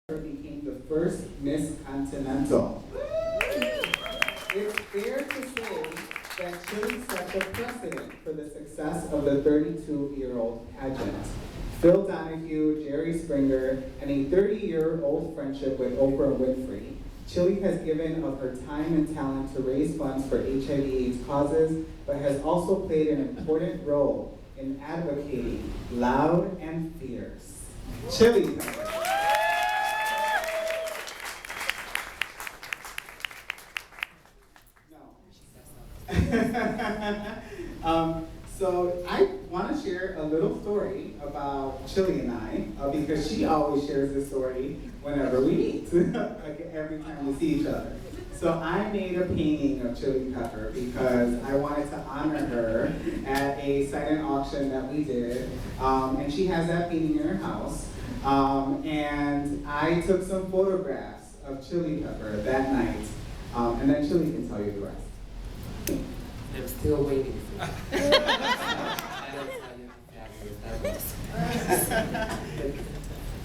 became the first Miss Continental. It's fair to say that Chilli set the precedent for the success of the 32-year-old pageant. Phil Donahue, Jerry Springer, and a 30-year-old friendship with Oprah Winfrey, Chilli has given of her time and talent to raise funds for HIV/AIDS causes, but has also played an important role in advocating loud and fierce. Chilli Pepper. So I want to share a little story about Chilli and I, because she always shares this story whenever we meet, like every time we see each other. So I made a painting of Chilli Pepper because I wanted to honor her at a silent auction that we did, and she has that painting in her house. And I took some photographs of Chilli Pepper that night, and then Chilli can tell you the rest. I'm still waiting for you. I don't tell you how fabulous that was.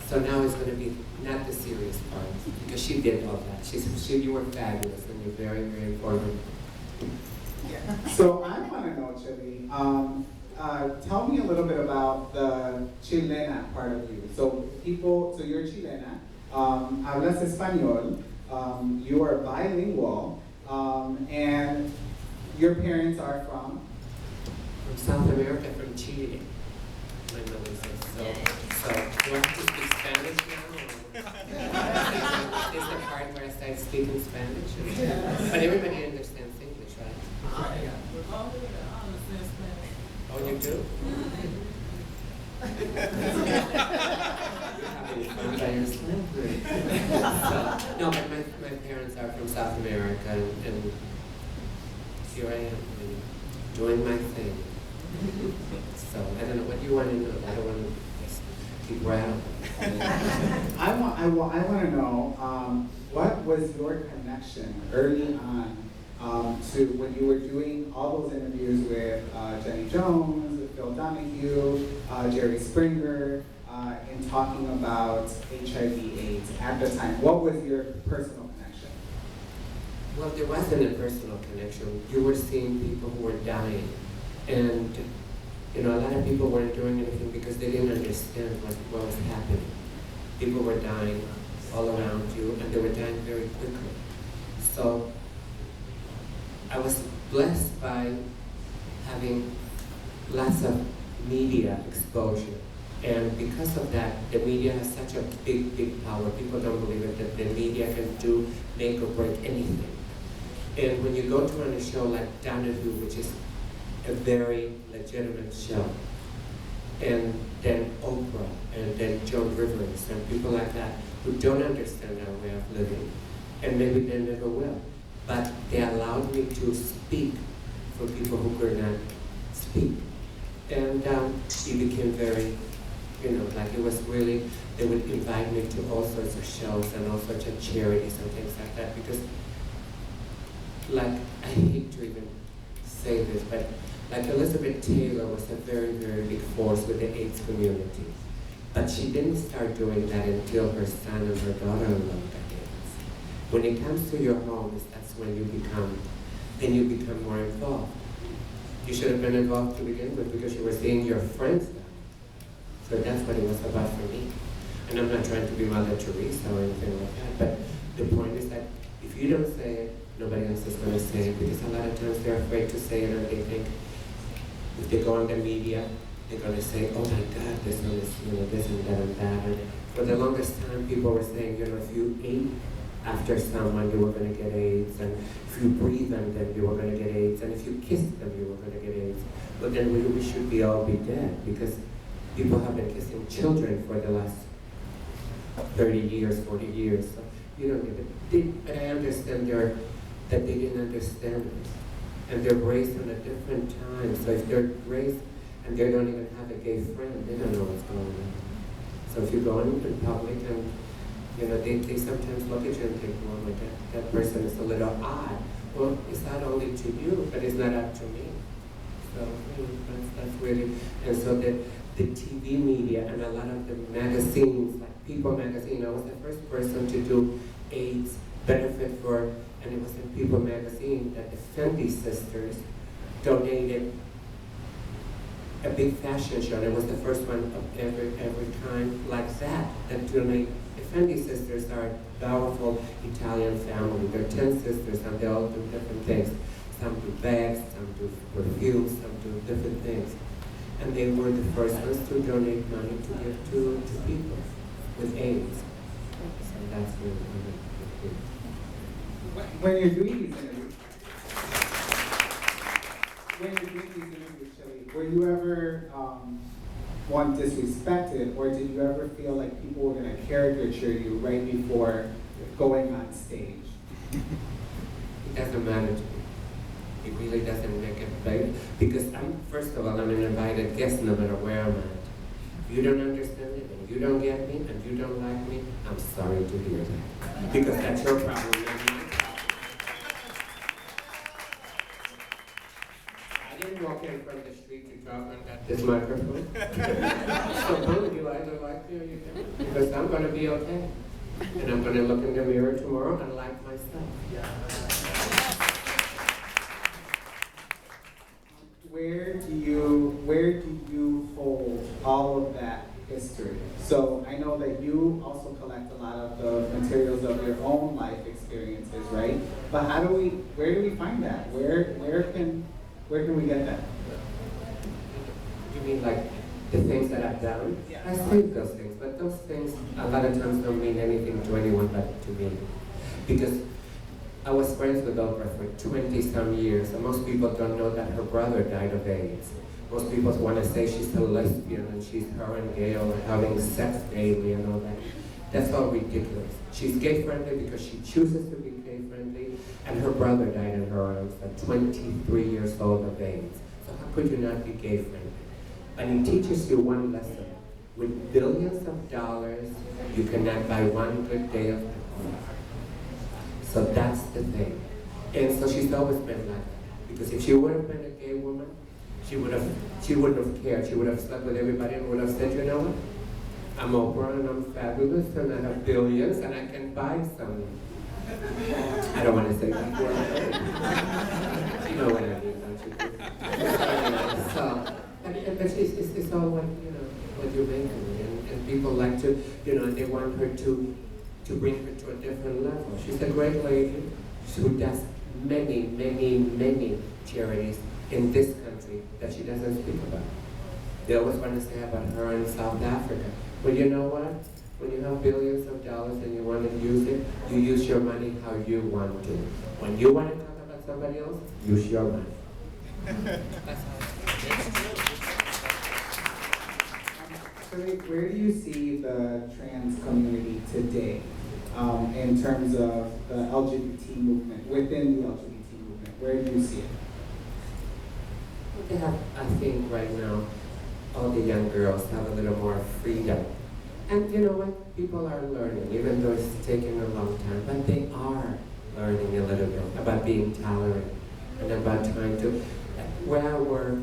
So now it's going to be not the serious part, because she did all that. You were fabulous, and you're very, very important. So I want to know, Chilli, tell me a little bit about the Chilena part of you. So you're Chilena, hablas español, you are bilingual, and your parents are from? From South America, from Chile. My mother says so. So, do I have to speak Spanish now? Is the part where I start speaking Spanish? But everybody understands English, right? Oh, you do? So, no, but my parents are from South America, and here I am, doing my thing. So I don't know what you want to know. I don't want to just keep rattling. I want to know what was your connection early on to when you were doing all those interviews with Jenny Jones, with Phil Donahue, Jerry Springer, and talking about HIV/AIDS at the time. What was your personal connection? Well, there wasn't a personal connection. You were seeing people who were dying, and a lot of people weren't doing anything because they didn't understand what was happening. People were dying all around you, and they were dying very quickly. So I was blessed by having lots of media exposure. And because of that, the media has such a big, big power. People don't believe it, that the media can make or break anything. And when you go to run a show like Donahue, which is a very legitimate show, and then Oprah, and then Joan Rivers, and people like that, who don't understand our way of living, and maybe they never will, but they allowed me to speak for people who could not speak. And it became very, like it was really, they would invite me to all sorts of shows and all sorts of charities and things like that, because like, I hate to even say this, but like Elizabeth Taylor was a very, very big force with the AIDS community. But she didn't start doing that until her son and her daughter-in-law got AIDS. When it comes to your homes, that's when you become more involved. You should have been involved to begin with because you were seeing your friends die. So that's what it was about for me. And I'm not trying to be Mother Teresa or anything like that, but the point is that if you don't say it, nobody else is going to say it, because a lot of times they're afraid to say it, or they think if they go on the media, they're going to say, oh my God, this one is, this and that and that. And for the longest time, people were saying, if you ate after someone, you were going to get AIDS, and if you breathed on them, you were going to get AIDS, and if you kissed them, you were going to get AIDS. But then we should all be dead, because people have been kissing children for the last 30 years, 40 years. So you don't get it. But I understand that they didn't understand it. And they're raised on a different time. So if they're raised and they don't even have a gay friend, they don't know what's going on. So if you go in public and they sometimes look at you and think, well, that person is a little odd. Well, it's not only to you, but it's not up to me. So that's really, and so the TV media and a lot of the magazines like People magazine. I was the first person to do AIDS benefit for, and it was in People magazine that the Fendi sisters donated a big fashion show. And it was the first one of every kind like that donate. The Fendi sisters are a powerful Italian family. They're 10 sisters and they all do different things. Some do bags, some do perfumes, some do different things. And they were the first ones to donate money to give to people with AIDS. So that's really good. When you're doing these interviews, Chilli, were you ever one disrespected, or did you ever feel like people were going to caricature you right before going on stage? It doesn't matter to me. It really doesn't make it big because first of all, I'm an invited guest no matter where I'm at. If you don't understand it and you don't get me and you don't like me, I'm sorry to hear that. Because that's your problem, not mine. I didn't walk in from the street to talk on this microphone. So both of you either like me or you don't. Because I'm going to be okay. And I'm going to look in the mirror tomorrow and like myself. Where do you hold all of that history? So I know that you also collect a lot of the materials of your own life experiences, right? But where do we find that? Where can we get that? You mean like the things that I've done? Yeah. I save those things, but those things a lot of times don't mean anything to anyone but to me. Because I was friends with Oprah for 20-some years, and most people don't know that her brother died of AIDS. Most people want to say she's a lesbian and she's her and Gail are having sex daily and all that. That's all ridiculous. She's gay-friendly because she chooses to be gay-friendly, and her brother died in her arms at 23 years old of AIDS. So how could you not be gay-friendly? And it teaches you one lesson. With billions of dollars, you cannot buy one good day of life. So that's the thing. And so she's always been like that. Because if she would have been a gay woman, she wouldn't have cared. She would have slept with everybody and would have said, you know what? I'm Oprah and I'm fabulous and I have billions and I can buy some. I don't want to say that word. You know what I mean, don't you? So, but it's all what you make of it. And people like to, they want her to bring her to a different level. She's a great lady who does many charities in this country that she doesn't speak about. They always want to say about her in South Africa. But you know what? When you have billions of dollars and you want to use it, you use your money how you want to. When you want to talk about somebody else, use your money. That's how Where do you see the trans community today in terms of the LGBT movement, within the LGBT movement? Where do you see it? They have, I think right now, all the young girls have a little more freedom. And you know what? People are learning, even though it's taking a long time, but they are learning a little bit about being tolerant and about trying to, where I work,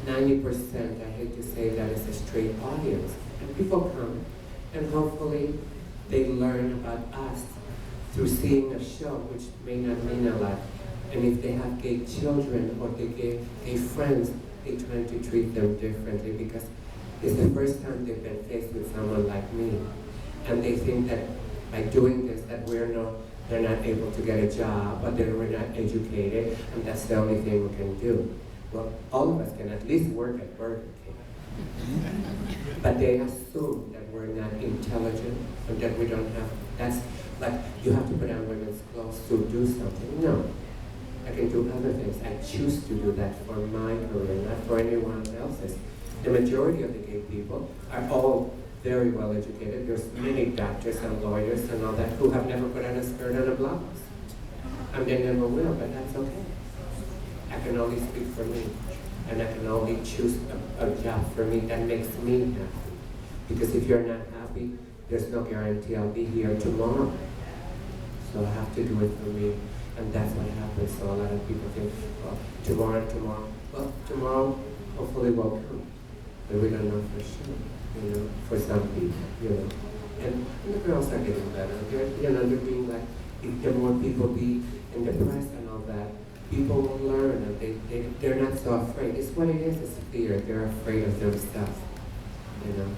90%, I hate to say that, is a straight audience. And people come, and hopefully they learn about us through seeing a show, which may not mean a lot. And if they have gay children or gay friends, they try to treat them differently because it's the first time they've been faced with someone like me. And they think that by doing this, that they're not able to get a job, or we're not educated, and that's the only thing we can do. Well, all of us can at least work at Burger King. But they assume that we're not intelligent, and that we don't have, that's like, you have to put on women's clothes to do something. No. I can do other things. I choose to do that for my career, not for anyone else's. The majority of the gay people are all very well educated. There's many doctors and lawyers and all that who have never put on a skirt and a blouse. And they never will, but that's okay. I can only speak for me. And I can only choose a job for me that makes me happy. Because if you're not happy, there's no guarantee I'll be here tomorrow. So I have to do it for me. And that's what happens. So a lot of people think, well, tomorrow. Well, tomorrow hopefully will come. But we don't know for sure, for some people, And the girls are getting better. They're being like, if the more people be in the press and all that, people will learn and they're not so afraid. It's what it is, it's fear. They're afraid of themselves, you know.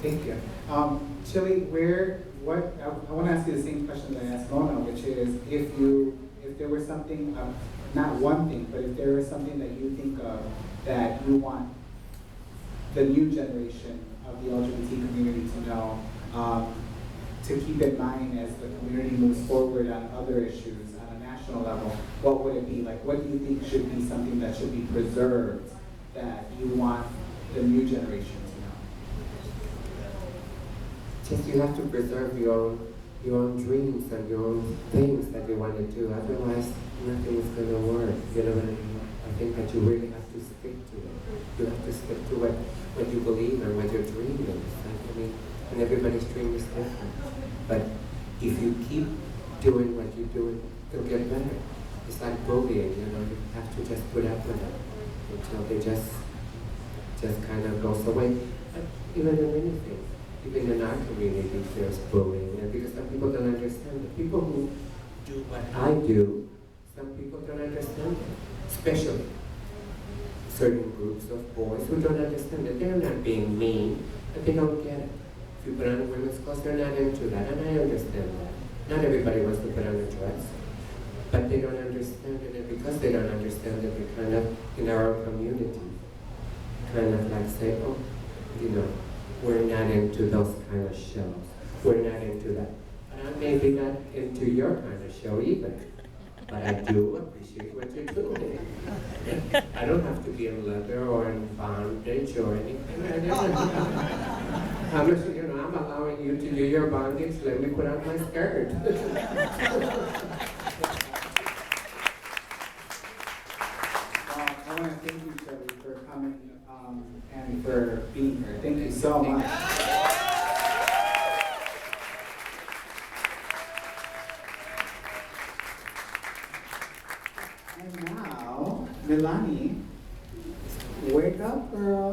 Thank you. Chilli, I want to ask you the same question that I asked Mona, which is if there was something, not one thing, but if there was something that you think of that you want the new generation of the LGBT community to know, to keep in mind as the community moves forward on other issues on a national level, what would it be? Like, what do you think should be something that should be preserved that you want the new generation to know? Just you have to preserve your own dreams and your own things that you want to do. Otherwise, nothing is going to work. You know what I mean? I think that you really have to stick to it. You have to stick to what you believe and what your dream is. I mean, and everybody's dream is different. But if you keep doing what you're doing, it'll get better. It's like voguing, you know, you have to just put up with it until they just kind of goes away. But even in anything, even in our community, there's bullying, and because some people don't understand it. People who do what I do, some people don't understand it, especially certain groups of boys who don't understand it. They're not being mean, but they don't get it. If you put on a women's clothes, they're not into that, and I understand that. Not everybody wants to put on a dress, but they don't understand it, and because they don't understand it, we kind of, in our own community, kind of like say, oh, you know, we're not into those kind of shows. We're not into that. And I may be not into your kind of show either, but I do appreciate what you're doing. I don't have to be in leather or in bondage or anything. I'm just, you know, I'm allowing you to do your bondage. Let me put on my skirt. I want to thank you, Chilli, for coming and for being here. Thank you so much. And now, Milani, wake up, girl.